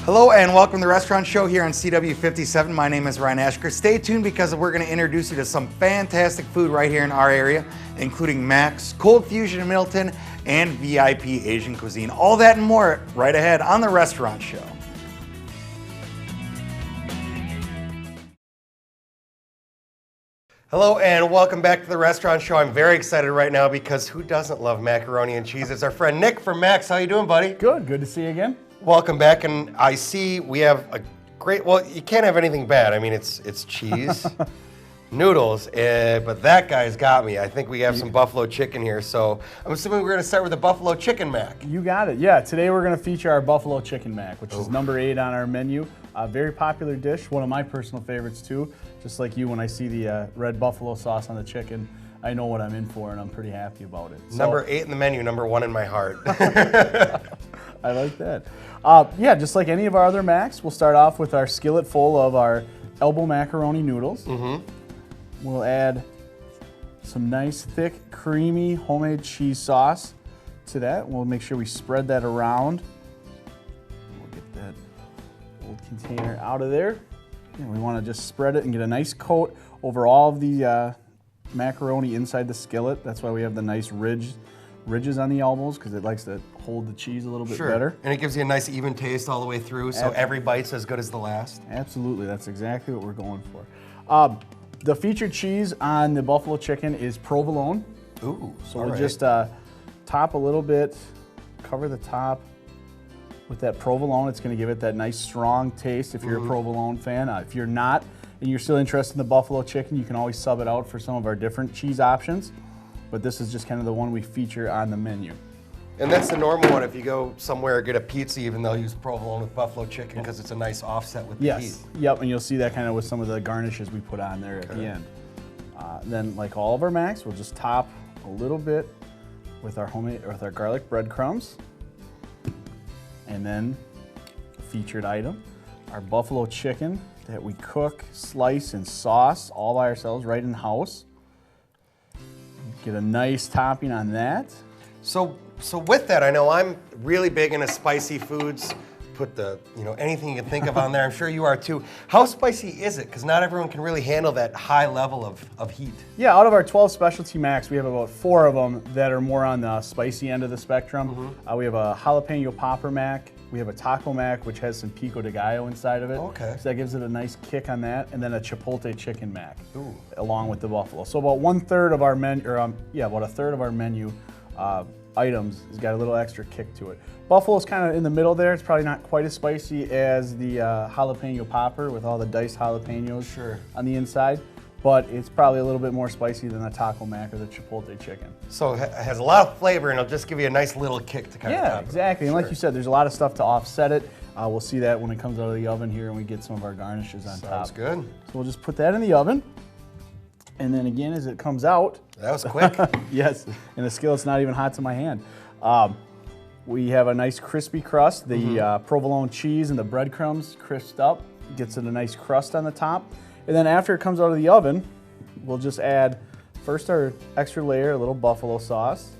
Hello and welcome to the Restaurant Show here on CW57. My name is Ryan Ashker. Stay tuned because we're going to introduce you to some fantastic food right here in our area, including Mac's, Cold Fusion in Middleton, and VIP Asian cuisine. All that and more right ahead on the Restaurant Show. Hello and welcome back to the Restaurant Show. I'm very excited right now because who doesn't love macaroni and cheese? It's our friend Nick from Mac's. How you doing, buddy? Good to see you again. Welcome back, and I see we have a great, well, you can't have anything bad. I mean, it's cheese, noodles, but that guy's got me. I think we have some buffalo chicken here, so I'm assuming we're gonna start with the buffalo chicken mac. You got it, yeah. Today we're gonna feature our buffalo chicken mac, which is number 8 on our menu. A very popular dish, one of my personal favorites too. Just like you, when I see the red buffalo sauce on the chicken, I know what I'm in for, and I'm pretty happy about it. So, number 8 in the menu, number 1 in my heart. I like that. Yeah, just like any of our other macs, we'll start off with our skillet full of our elbow macaroni noodles. We'll add some nice, thick, creamy homemade cheese sauce to that. We'll make sure we spread that around. We'll get that old container out of there. And we want to just spread it and get a nice coat over all of the macaroni inside the skillet. That's why we have the nice ridges on the elbows, because it likes to hold the cheese a little bit better. And it gives you a nice even taste all the way through, so every bite's as good as the last. Absolutely, that's exactly what we're going for. The featured cheese on the buffalo chicken is provolone. Ooh, so we'll just top a little bit, cover the top with that provolone. It's going to give it that nice strong taste if you're a provolone fan. If you're not, and you're still interested in the buffalo chicken, you can always sub it out for some of our different cheese options. But this is just kind of the one we feature on the menu. And that's the normal one. If you go somewhere, get a pizza even, they'll use provolone with buffalo chicken because it's a nice offset with the heat. Yep, and you'll see that kind of with some of the garnishes we put on there at the end. Then, like all of our macs, we'll just top a little bit with our garlic breadcrumbs. And then, featured item, our buffalo chicken that we cook, slice, and sauce all by ourselves right in house. Get a nice topping on that. So with that, I know I'm really big into spicy foods. Put anything you can think of on there. I'm sure you are too. How spicy is it? Because not everyone can really handle that high level of heat. Yeah, out of our 12 specialty macs, we have about 4 of them that are more on the spicy end of the spectrum. We have a jalapeno popper mac. We have a taco mac, which has some pico de gallo inside of it. Okay. So that gives it a nice kick on that. And then a chipotle chicken mac, along with the buffalo. So about 1/3 of our menu, about a third of our menu items has got a little extra kick to it. Buffalo's kind of in the middle there. It's probably not quite as spicy as the jalapeno popper with all the diced jalapenos on the inside. But it's probably a little bit more spicy than the taco mac or the chipotle chicken. So it has a lot of flavor, and it'll just give you a nice little kick to kind of top it. Yeah, exactly. And like you said, there's a lot of stuff to offset it. We'll see that when it comes out of the oven here and we get some of our garnishes on top. Sounds good. So we'll just put that in the oven. And then again, as it comes out. That was quick. Yes, and the skillet's not even hot to my hand. We have a nice crispy crust. The provolone cheese and the breadcrumbs crisped up. Gets it a nice crust on the top. And then after it comes out of the oven, we'll just add first our extra layer, a little buffalo sauce.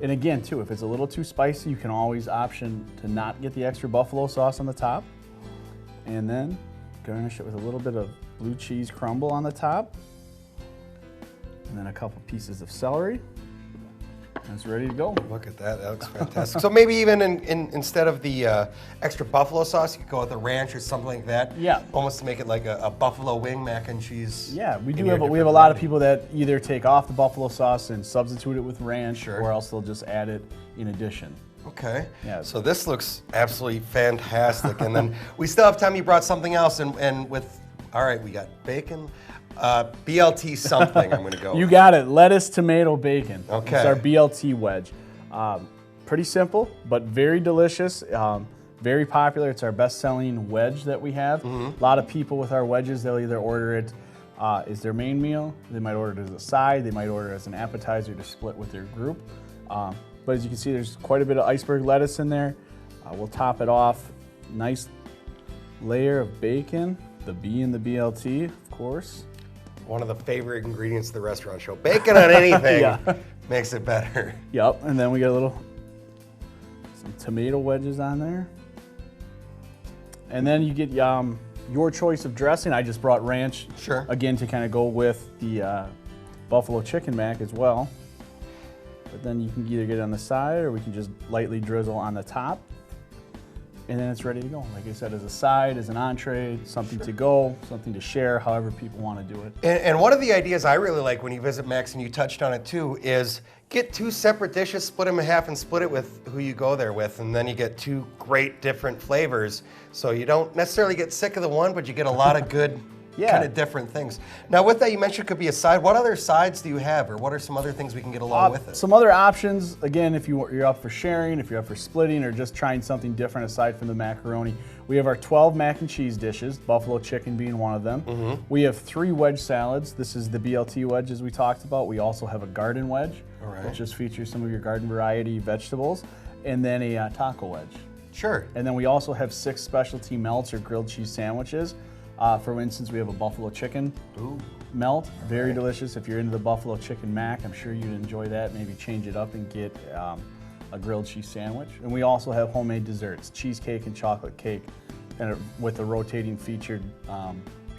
And again, too, if it's a little too spicy, you can always option to not get the extra buffalo sauce on the top. And then garnish it with a little bit of blue cheese crumble on the top. And then a couple pieces of celery. And it's ready to go. Look at that, that looks fantastic. So maybe even instead of the extra buffalo sauce, you could go with a ranch or something like that. Yeah. Almost to make it like a buffalo wing mac and cheese. Yeah, we have a lot of people that either take off the buffalo sauce and substitute it with ranch, or else they'll just add it in addition. Okay. Yeah. So this looks absolutely fantastic. And then we still have time. You brought something else, and with, all right, we got bacon. BLT something I'm going to go You with. got it. Lettuce, tomato, bacon. Okay. It's our BLT wedge. Pretty simple, but very delicious. Very popular. It's our best-selling wedge that we have. A lot of people with our wedges, they'll either order it as their main meal, they might order it as a side, they might order it as an appetizer to split with their group. But as you can see, there's quite a bit of iceberg lettuce in there. We'll top it off. Nice layer of bacon, the B in the BLT, of course. One of the favorite ingredients of the restaurant show. Bacon on anything makes it better. Yep, and then we got some tomato wedges on there. And then you get your choice of dressing. I just brought ranch, Sure. again, to kind of go with the buffalo chicken mac as well. But then you can either get it on the side, or we can just lightly drizzle on the top. And then it's ready to go. Like I said, as a side, as an entree, something to go, something to share, however people want to do it. And one of the ideas I really like when you visit Max, and you touched on it too, is get 2 separate dishes, split them in half, and split it with who you go there with, and then you get 2 great different flavors. So you don't necessarily get sick of the one, but you get a lot of good kind of different things. Now with that, you mentioned it could be a side. What other sides do you have, or what are some other things we can get along with it? Some other options, again, if you're up for sharing, if you're up for splitting, or just trying something different aside from the macaroni, we have our 12 mac and cheese dishes, buffalo chicken being one of them. We have 3 wedge salads. This is the BLT wedge, as we talked about. We also have a garden wedge, which just features some of your garden variety vegetables, and then a taco wedge. Sure. And then we also have 6 specialty melts or grilled cheese sandwiches. For instance, we have a buffalo chicken melt, very delicious. If you're into the buffalo chicken mac, I'm sure you'd enjoy that. Maybe change it up and get a grilled cheese sandwich. And we also have homemade desserts, cheesecake and chocolate cake, kind of with a rotating featured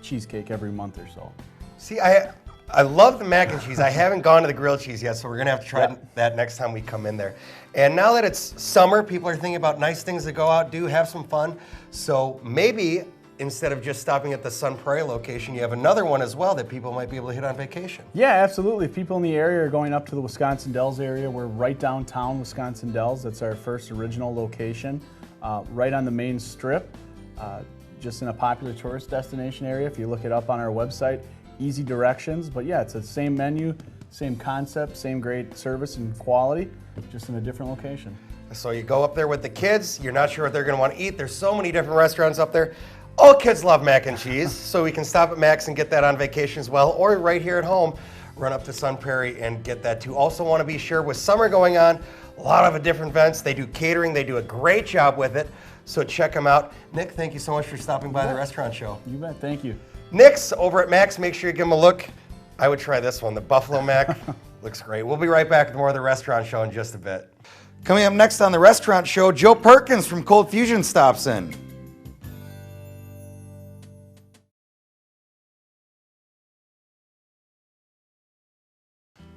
cheesecake every month or so. See, I love the mac and cheese. I haven't gone to the grilled cheese yet, so we're gonna have to try that next time we come in there. And now that it's summer, people are thinking about nice things to go out, do, have some fun. So maybe instead of just stopping at the Sun Prairie location, you have another one as well that people might be able to hit on vacation. Yeah, absolutely. If people in the area are going up to the Wisconsin Dells area, we're right downtown Wisconsin Dells. That's our first original location, right on the main strip, just in a popular tourist destination area. If you look it up on our website, easy directions. But yeah, it's the same menu, same concept, same great service and quality, just in a different location. So you go up there with the kids, you're not sure what they're gonna want to eat. There's so many different restaurants up there. All kids love mac and cheese, so we can stop at Mac's and get that on vacation as well, or right here at home, run up to Sun Prairie and get that too. Also want to be sure, with summer going on, a lot of different events. They do catering, they do a great job with it, so check them out. Nick, thank you so much for stopping by the restaurant show. You bet, thank you. Nick's over at Mac's, make sure you give them a look. I would try this one, the Buffalo Mac. Looks great. We'll be right back with more of the restaurant show in just a bit. Coming up next on the restaurant show, Joe Perkins from Cold Fusion stops in.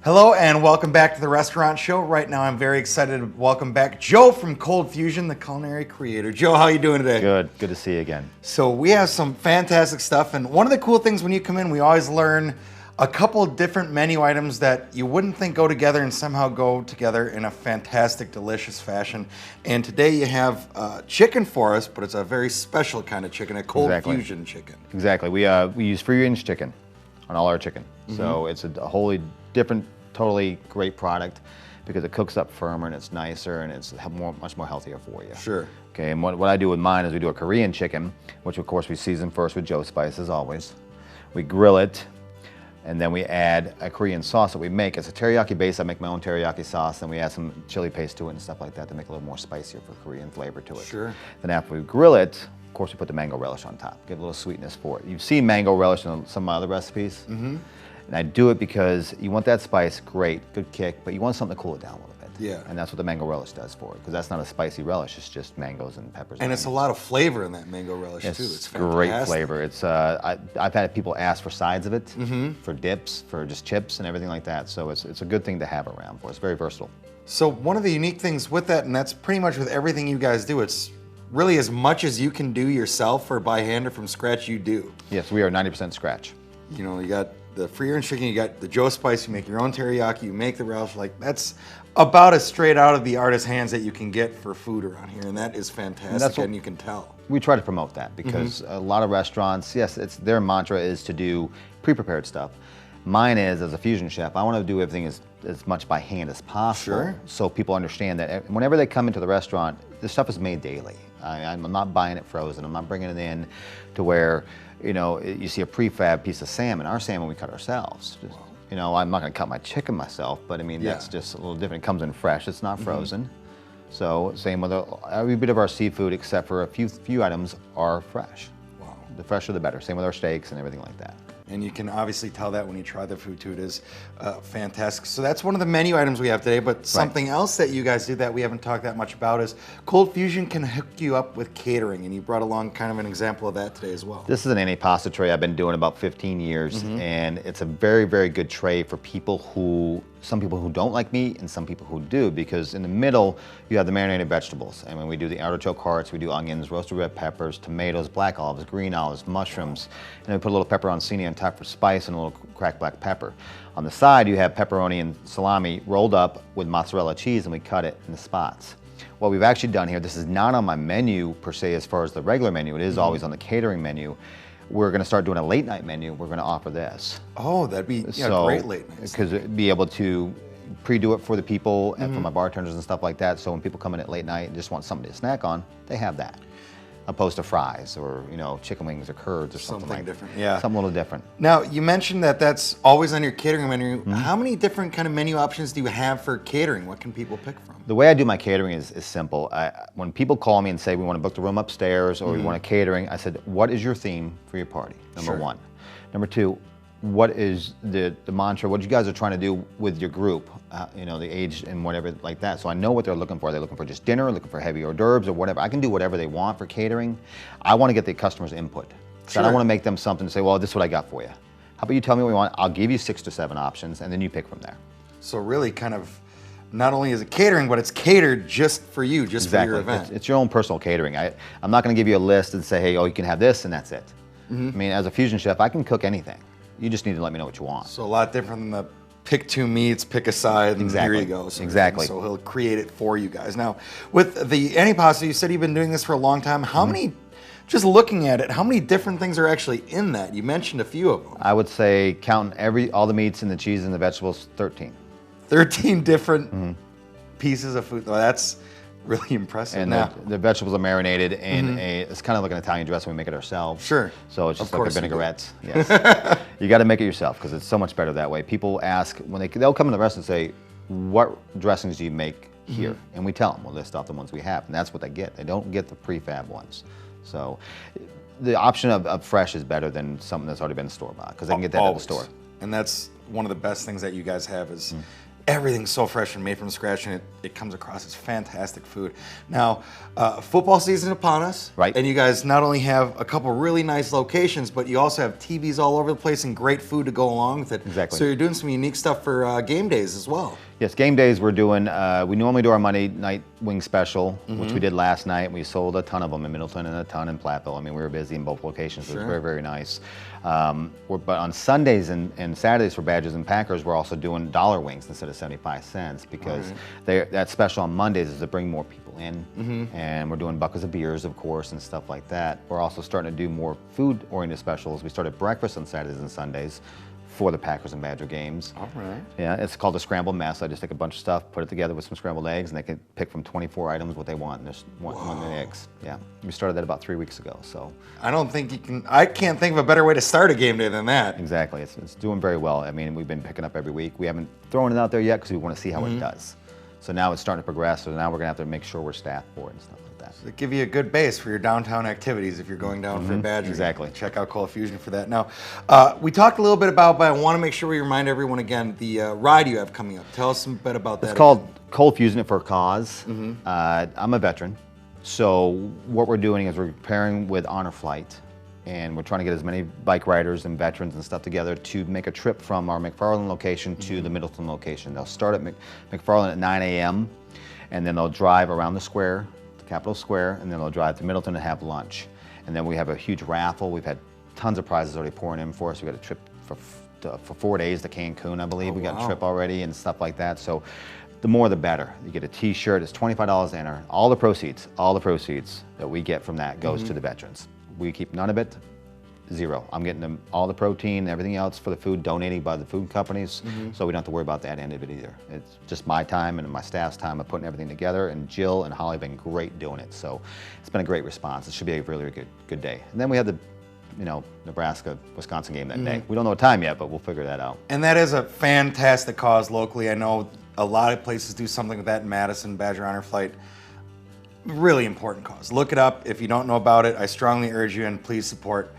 Hello and welcome back to the restaurant show. Right now I'm very excited to welcome back Joe from Cold Fusion, the culinary creator. Joe, how are you doing today? Good to see you again. So we have some fantastic stuff, and one of the cool things when you come in, we always learn a couple different menu items that you wouldn't think go together and somehow go together in a fantastic, delicious fashion. And today you have chicken for us, but it's a very special kind of chicken, a Cold Fusion chicken. Exactly. We use free-range chicken on all our chicken. So it's a wholly different, totally great product because it cooks up firmer and it's nicer and it's much more healthier for you. Sure. Okay, and what I do with mine is we do a Korean chicken, which of course we season first with Joe spice as always. We grill it, and then we add a Korean sauce that we make. It's a teriyaki base. I make my own teriyaki sauce, and we add some chili paste to it and stuff like that to make it a little more spicier for Korean flavor to it. Sure. Then after we grill it, of course we put the mango relish on top, give a little sweetness for it. You've seen mango relish in some of my other recipes. And I do it because you want that spice, great, good kick, but you want something to cool it down a little bit. Yeah. And that's what the mango relish does for it, because that's not a spicy relish, it's just mangoes and peppers. And it's a lot of flavor in that mango relish too. It's fantastic. Great flavor. It's I've had people ask for sides of it, for dips, for just chips and everything like that. So it's a good thing to have around for us. It's very versatile. So one of the unique things with that, and that's pretty much with everything you guys do, it's really as much as you can do yourself or by hand or from scratch, you do. Yes, we are 90% scratch. You know, you got the free-range chicken, you got the Joe spice, you make your own teriyaki, you make the relish. Like, that's about as straight out of the artist's hands that you can get for food around here, and that is fantastic, and you can tell. We try to promote that because a lot of restaurants, yes, their mantra is to do pre-prepared stuff. Mine is, as a fusion chef, I want to do everything as much by hand as possible. Sure. So people understand that whenever they come into the restaurant, the stuff is made daily. I'm not buying it frozen. I'm not bringing it in to where, you know, you see a prefab piece of salmon. Our salmon we cut ourselves. Just, you know, I'm not going to cut my chicken myself, but I mean, that's just a little different. It comes in fresh. It's not frozen. So same with every bit of our seafood except for a few items are fresh. Wow. The fresher the better. Same with our steaks and everything like that. And you can obviously tell that when you try the food too. It is fantastic. So that's one of the menu items we have today. But something else that you guys do that we haven't talked that much about is Cold Fusion can hook you up with catering. And you brought along kind of an example of that today as well. This is an antipasta tray I've been doing about 15 years, and it's a very, very good tray for some people who don't like meat and some people who do, because in the middle you have the marinated vegetables. And when we do the artichoke hearts, we do onions, roasted red peppers, tomatoes, black olives, green olives, mushrooms, and we put a little pepperoncini on top for spice and a little cracked black pepper. On the side you have pepperoni and salami rolled up with mozzarella cheese, and we cut it into spots. What we've actually done here, this is not on my menu per se as far as the regular menu, it is always on the catering menu. We're going to start doing a late night menu. We're going to offer this. Oh, that'd be great late night. Because be able to pre-do it for the people and for my bartenders and stuff like that. So when people come in at late night and just want something to snack on, they have that. Opposed to fries or chicken wings or curds or something like different. Yeah, something a little different. Now you mentioned that that's always on your catering menu. How many different kind of menu options do you have for catering? What can people pick from? The way I do my catering is simple. When people call me and say we want to book the room upstairs or we want a catering, I said, what is your theme for your party? Number one. Number two, what is the mantra? What you guys are trying to do with your group? The age and whatever like that. So I know what they're looking for. They're looking for just dinner, looking for heavy hors d'oeuvres or whatever. I can do whatever they want for catering. I want to get the customer's input. So I don't want to make them something to say, well, this is what I got for you. How about you tell me what you want? I'll give you 6 to 7 options, and then you pick from there. So really kind of, not only is it catering, but it's catered just for you, just for your event. It's your own personal catering. I'm not going to give you a list and say, hey, you can have this, and that's it. I mean, as a fusion chef, I can cook anything. You just need to let me know what you want. So a lot different than the pick 2 meats, pick a side, and here you go. So So he'll create it for you guys. Now, with the antipasta, you said you've been doing this for a long time. How many, just looking at it, how many different things are actually in that? You mentioned a few of them. I would say, counting all the meats and the cheese and the vegetables, 13. 13 different pieces of food. Well, that's really impressive. And the vegetables are marinated in it's kind of like an Italian dressing. We make it ourselves. Sure. So it's just like a vinaigrette. Yes. You got to make it yourself because it's so much better that way. People ask, when they'll come in the restaurant and say, what dressings do you make here? And we tell them, we'll list off the ones we have. And that's what they get. They don't get the prefab ones. So the option of fresh is better than something that's already been store-bought because they can get that at the store. And that's one of the best things that you guys have is everything's so fresh and made from scratch, and it comes across as fantastic food. Now, football season upon us, right? And you guys not only have a couple really nice locations, but you also have TVs all over the place and great food to go along with it. Exactly. So you're doing some unique stuff for game days as well. Yes, game days we're doing, we normally do our Monday night wing special, which we did last night. We sold a ton of them in Middleton and a ton in Platteville. I mean, we were busy in both locations. It was very, very nice. But on Sundays and Saturdays for Badgers and Packers, we're also doing dollar wings instead of 75 cents because that special on Mondays is to bring more people in. And we're doing buckets of beers, of course, and stuff like that. We're also starting to do more food-oriented specials. We started breakfast on Saturdays and Sundays for the Packers and Badger games. All right. Yeah, it's called a scrambled mess. I just take a bunch of stuff, put it together with some scrambled eggs, and they can pick from 24 items what they want. And there's one eggs. Yeah, we started that about 3 weeks ago. So I can't think of a better way to start a game day than that. Exactly, it's doing very well. I mean, we've been picking up every week. We haven't thrown it out there yet because we want to see how it does. So now it's starting to progress. So now we're gonna have to make sure we're staffed for it and stuff like that. So give you a good base for your downtown activities if you're going down for a Badger. Exactly. Check out Cold Fusion for that. Now, we talked a little bit about, but I want to make sure we remind everyone again, the ride you have coming up. Tell us a bit about that. It's called Cold Fusion for a Cause. I'm a veteran. So what we're doing is we're preparing with Honor Flight, and we're trying to get as many bike riders and veterans and stuff together to make a trip from our McFarland location to the Middleton location. They'll start at McFarland at 9 a.m. and then they'll drive around the square, the Capitol Square, and then they'll drive to Middleton and have lunch. And then we have a huge raffle. We've had tons of prizes already pouring in for us. We got a trip for 4 days to Cancun, I believe. We got a trip already and stuff like that. So the more the better. You get a t-shirt, it's $25 to enter. All the proceeds that we get from that goes to the veterans. We keep none of it, zero. I'm getting them all the protein, everything else for the food donated by the food companies, so we don't have to worry about that end of it either. It's just my time and my staff's time of putting everything together, and Jill and Holly have been great doing it. So it's been a great response. It should be a really good day. And then we have the Nebraska-Wisconsin game that day. We don't know what time yet, but we'll figure that out. And that is a fantastic cause locally. I know a lot of places do something with that in Madison, Badger Honor Flight. Really important cause. Look it up. If you don't know about it, I strongly urge you, and please support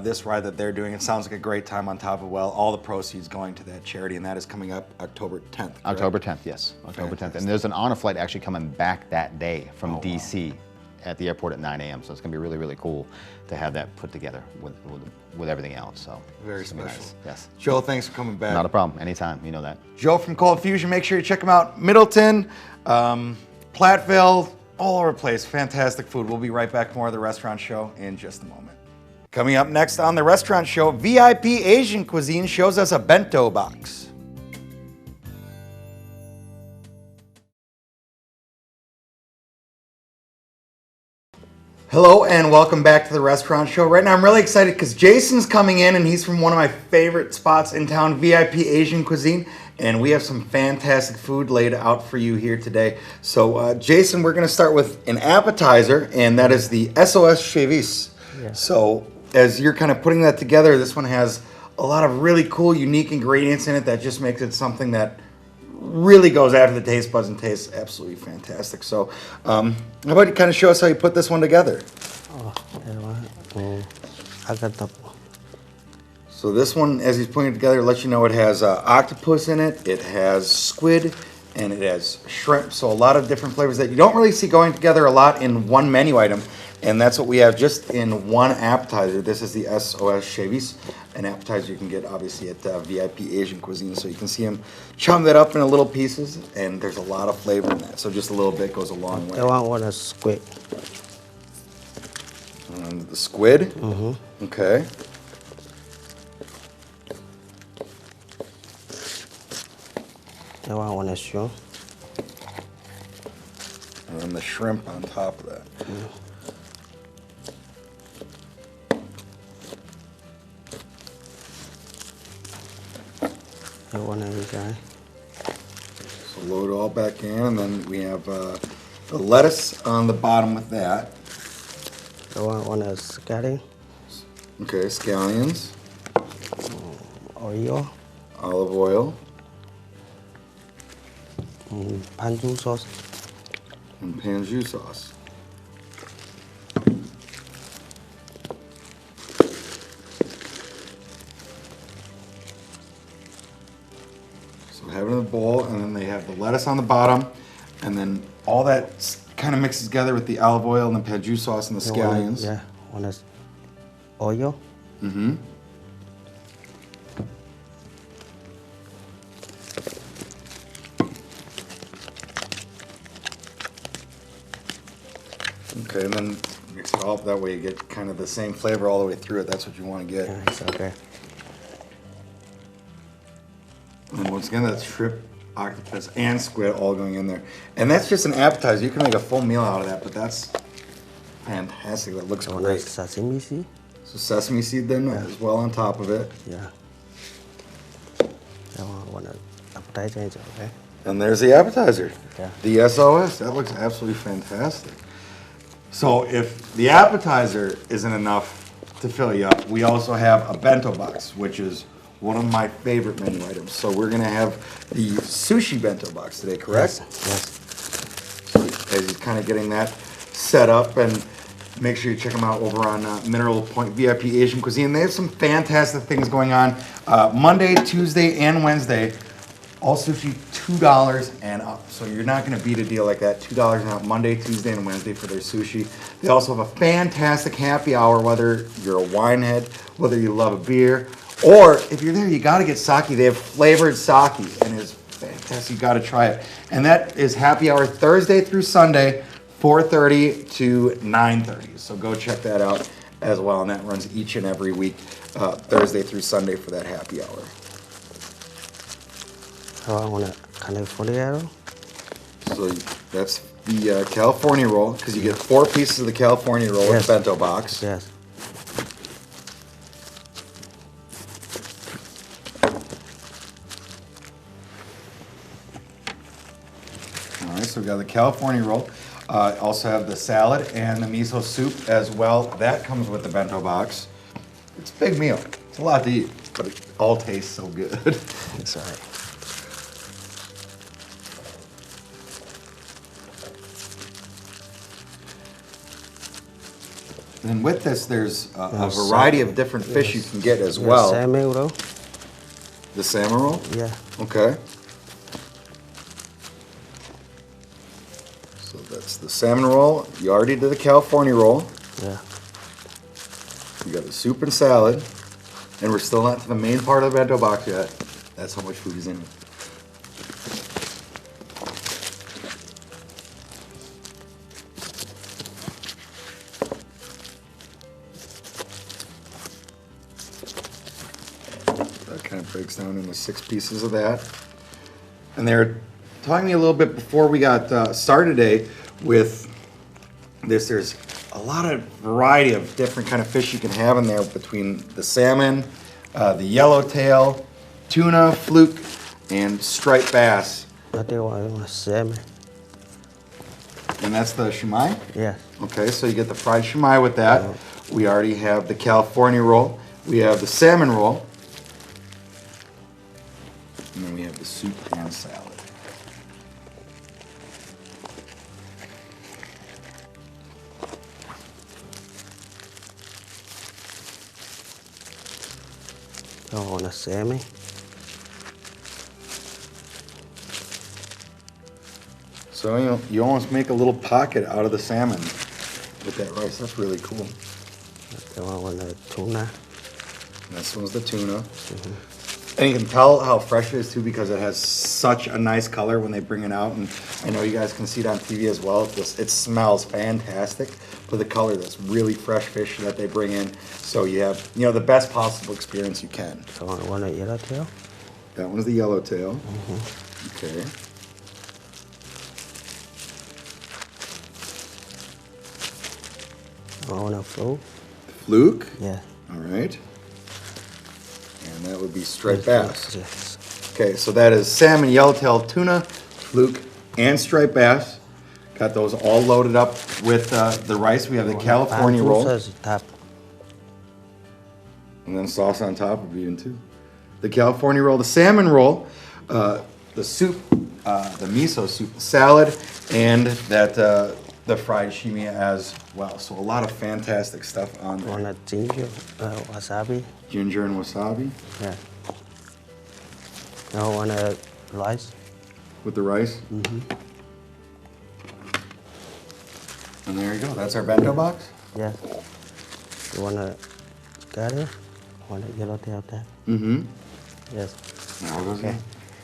this ride that they're doing. It sounds like a great time on top of well. All the proceeds going to that charity, and that is coming up October 10th. Correct? October 10th, yes. October 10th. And there's an honor flight actually coming back that day from DC at the airport at 9 a.m. So it's going to be really, really cool to have that put together with everything else. So Very it's gonna be special. nice. Yes. Joe, thanks for coming back. Not a problem. Anytime. You know that. Joe from Cold Fusion. Make sure you check him out. Middleton, Platteville, all over the place. Fantastic food. We'll be right back. More of the restaurant show in just a moment. Coming up next on the restaurant show, VIP Asian Cuisine shows us a bento box. Hello and welcome back to the restaurant show. Right now I'm really excited because Jason's coming in and he's from one of my favorite spots in town, VIP Asian Cuisine. And we have some fantastic food laid out for you here today. So Jason, we're gonna start with an appetizer, and that is the SOS Chevis. Yeah. So as you're kind of putting that together, this one has a lot of really cool, unique ingredients in it that just makes it something that really goes after the taste buds and tastes absolutely fantastic. So how about you kind of show us how you put this one together? So this one, as he's putting it together, lets you know it has octopus in it, it has squid, and it has shrimp. So a lot of different flavors that you don't really see going together a lot in one menu item. And that's what we have just in one appetizer. This is the SOS Chevis, an appetizer you can get obviously at VIP Asian Cuisine. So you can see him chum that up into little pieces, and there's a lot of flavor in that. So just a little bit goes a long way. I want a squid. The squid? Mm-hmm. Okay. I want a shrimp. And then the shrimp on top of that. I want a guy. So load it all back in, and then we have the lettuce on the bottom with that. I want a scallion, Okay, scallions, oil, olive oil, panju sauce. and panjou sauce. So have it in a bowl, and then they have the lettuce on the bottom, and then all that kind of mixes together with the olive oil and the panjou sauce and the scallions. Yeah, want a oil. Mm-hmm. Okay, and then mix it all up. That way you get kind of the same flavor all the way through it. That's what you want to get. Yeah, it's okay. And once again, that's shrimp, octopus, and squid all going in there. And that's just an appetizer. You can make a full meal out of that, but that's fantastic. That looks I want a great. sesame seed. So sesame seed then as well on top of it. Yeah. I want an appetizer, okay? And there's the appetizer. Yeah. The SOS. That looks absolutely fantastic. So if the appetizer isn't enough to fill you up, we also have a bento box, which is one of my favorite menu items. So we're gonna have the sushi bento box today, correct? Yes. So as he's kind of getting that set up, and make sure you check them out over on Mineral Point VIP Asian Cuisine. They have some fantastic things going on. Monday, Tuesday, and Wednesday, all sushi $2 and up. So you're not gonna beat a deal like that. $2 and up Monday, Tuesday, and Wednesday for their sushi. They also have a fantastic happy hour, whether you're a wine head, whether you love a beer, or if you're there, you gotta get sake. They have flavored sake, and it's fantastic. You gotta try it. And that is happy hour Thursday through Sunday, 4:30 to 9:30. So go check that out as well. And that runs each and every week, Thursday through Sunday for that happy hour. I want a California roll. So that's the California roll, because you get 4 pieces of the California roll in Yes. the bento box. Yes. All right, so we got the California roll. Also have the salad and the miso soup as well. That comes with the bento box. It's a big meal. It's a lot to eat, but it all tastes so good. It's all right. And with this, there's a variety of different fish you can get as well. Salmon roll. The salmon roll? Yeah. Okay. So that's the salmon roll. You already did the California roll. Yeah. You got the soup and salad. And we're still not to the main part of the bento box yet. That's how much food is in it. That kind of breaks down into 6 pieces of that. And they were talking to me a little bit before we got started today with this. There's a lot of variety of different kind of fish you can have in there between the salmon, the yellowtail, tuna, fluke, and striped bass. I think I want salmon. And that's the shumai? Yeah. Okay, so you get the fried shumai with that. We already have the California roll. We have the salmon roll. And then we have the soup and salad. I want a salmon. So you almost make a little pocket out of the salmon with that rice. That's really cool. I want a tuna. And this one's the tuna. And you can tell how fresh it is too because it has such a nice color when they bring it out. And I know you guys can see it on TV as well. It smells fantastic for the color. That's really fresh fish that they bring in. So you have the best possible experience you can. I want a yellowtail. That one's the yellowtail. Okay. I want a fluke. Fluke. Yeah. All right. And that would be striped bass. Yes. Okay, so that is salmon, yellowtail, tuna, fluke, and striped bass. Got those all loaded up with the rice. We have the California roll. Sauce top. And then sauce on top would be in too. The California roll, the salmon roll, the soup, the miso soup salad, and that the fried shimi as well. So a lot of fantastic stuff on I want there. a ginger, wasabi. Ginger and wasabi Yeah. I want a rice. with the rice. And there you go. That's our bento box. Yeah. You want a curry? Want a yellowtail there? Yes. Okay.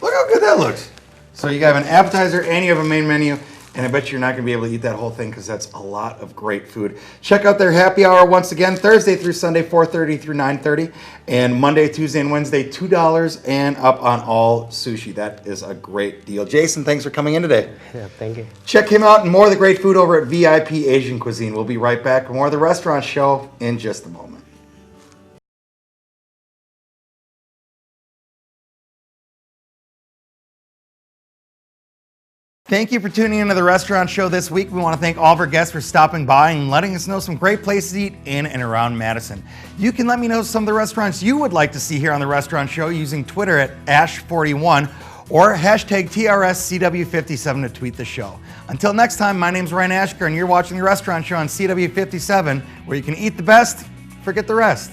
Look how good that looks. So you have an appetizer and you have a main menu, and I bet you're not going to be able to eat that whole thing because that's a lot of great food. Check out their happy hour once again, Thursday through Sunday, 4:30 through 9:30, and Monday, Tuesday, and Wednesday, $2 and up on all sushi. That is a great deal. Jason, thanks for coming in today. Yeah, thank you. Check him out and more of the great food over at VIP Asian Cuisine. We'll be right back with more of the restaurant show in just a moment. Thank you for tuning into the restaurant show this week. We want to thank all of our guests for stopping by and letting us know some great places to eat in and around Madison. You can let me know some of the restaurants you would like to see here on the restaurant show using Twitter at Ash41 or hashtag TRSCW57 to tweet the show. Until next time, my name's Ryan Ashker and you're watching the restaurant show on CW57 where you can eat the best, forget the rest.